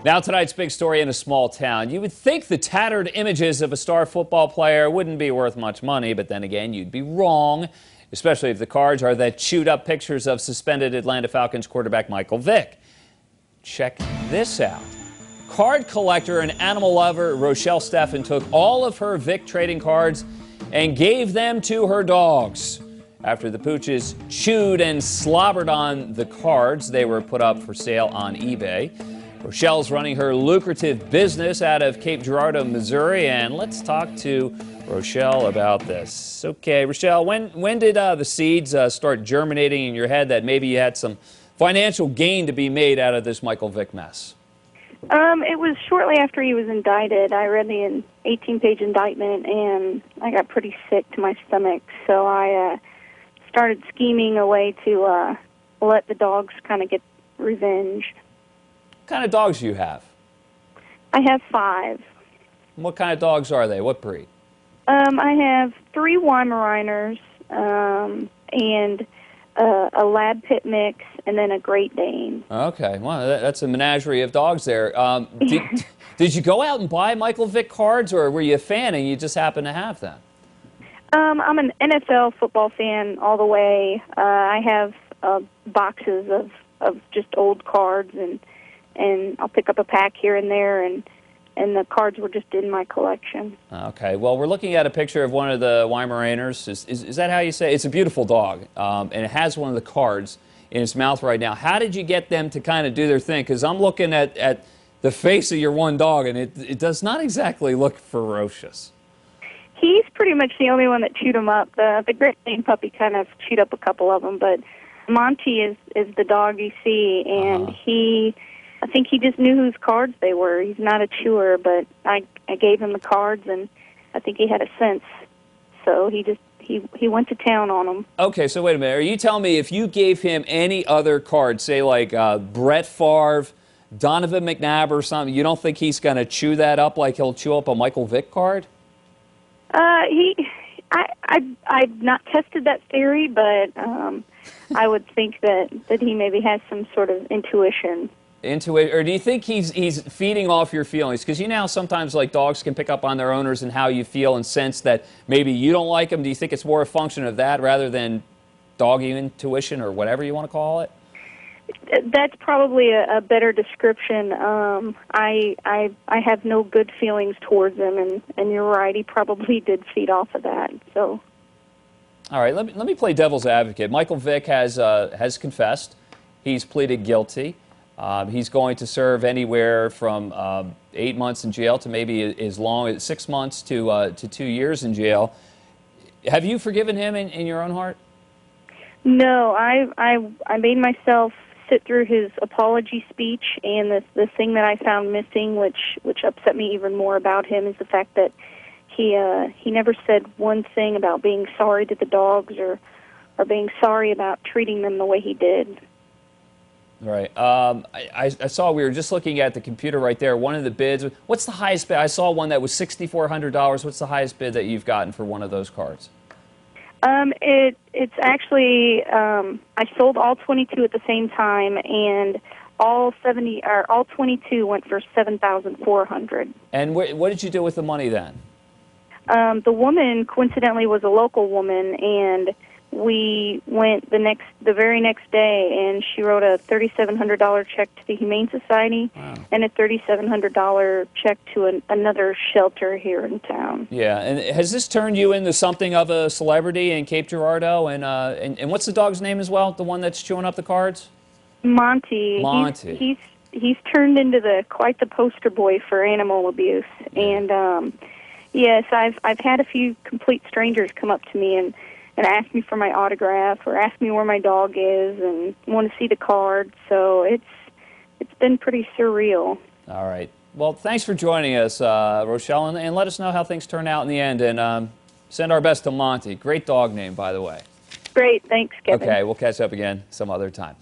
Now tonight's big story in a small town. You would think the tattered images of a star football player wouldn't be worth much money, but then again, you'd be wrong, especially if the cards are the chewed up pictures of suspended Atlanta Falcons quarterback Michael Vick. Check this out. Card collector and animal lover Rochelle Steffen took all of her Vick trading cards and gave them to her dogs. After the pooches chewed and slobbered on the cards, they were put up for sale on eBay. Rochelle's running her lucrative business out of Cape Girardeau, Missouri, and let's talk to Rochelle about this. Okay, Rochelle, when did the seeds start germinating in your head that maybe you had some financial gain to be made out of this Michael Vick mess? It was shortly after he was indicted. I read the 18-page indictment, and I got pretty sick to my stomach, so I started scheming a way to let the dogs kind of get revenge. What kind of dogs do you have? I have 5. What kind of dogs are they? What breed? I have 3 Weimaraners and a Lab Pit mix, and then a Great Dane. Okay, well, that's a menagerie of dogs there. Did you go out and buy Michael Vick cards, or were you a fan and you just happened to have them? I'm an NFL football fan all the way. I have boxes of just old cards, and I'll pick up a pack here and there, and the cards were just in my collection. Okay, well, we're looking at a picture of one of the Weimaraners. Is that how you say it? It's a beautiful dog, and it has one of the cards in its mouth right now. How did you get them to kind of do their thing? Because I'm looking at the face of your one dog, and it does not exactly look ferocious. He's pretty much the only one that chewed them up. The Great Dane puppy kind of chewed up a couple of them, but Monty is the dog you see, and I think he just knew whose cards they were. He's not a chewer, but I gave him the cards, and I think he had a sense. So he went to town on them. Okay, so wait a minute. Are you telling me if you gave him any other card, say like Brett Favre, Donovan McNabb or something, you don't think he's going to chew that up like he'll chew up a Michael Vick card? I've not tested that theory, but I would think that he maybe has some sort of intuition. Or do you think he's feeding off your feelings? Because you know sometimes like dogs can pick up on their owners and how you feel and sense that maybe you don't like them. Do you think it's more a function of that rather than doggy intuition or whatever you want to call it? That's probably a better description. I have no good feelings towards him, and you're right, he probably did feed off of that. So, all right, let me play devil's advocate. Michael Vick has confessed. He's pleaded guilty. He's going to serve anywhere from 8 months in jail to maybe as long as 6 months to 2 years in jail. Have you forgiven him in your own heart? No, I made myself sit through his apology speech, and the thing that I found missing, which upset me even more about him, is the fact that he never said one thing about being sorry to the dogs or being sorry about treating them the way he did. Right. I saw, we were just looking at the computer right there, one of the bids. What's the highest bid? I saw one that was $6,400. What's the highest bid that you've gotten for one of those cards? It's actually, I sold all 22 at the same time, and all 22 went for $7,400. And what did you do with the money then? The woman, coincidentally, was a local woman, and we went the very next day, and she wrote a $3,700 check to the Humane Society. Wow. And a $3,700 check to another shelter here in town. Yeah, and has this turned you into something of a celebrity in Cape Girardeau? And what's the dog's name as well? The one that's chewing up the cards? Monty. Monty. He's turned into quite the poster boy for animal abuse. Yeah. And yes, I've had a few complete strangers come up to me and ask me for my autograph or ask me where my dog is and want to see the card. So it's been pretty surreal. All right. Well, thanks for joining us, Rochelle, and let us know how things turn out in the end. And send our best to Monty. Great dog name, by the way. Great. Thanks, Kevin. Okay, we'll catch up again some other time.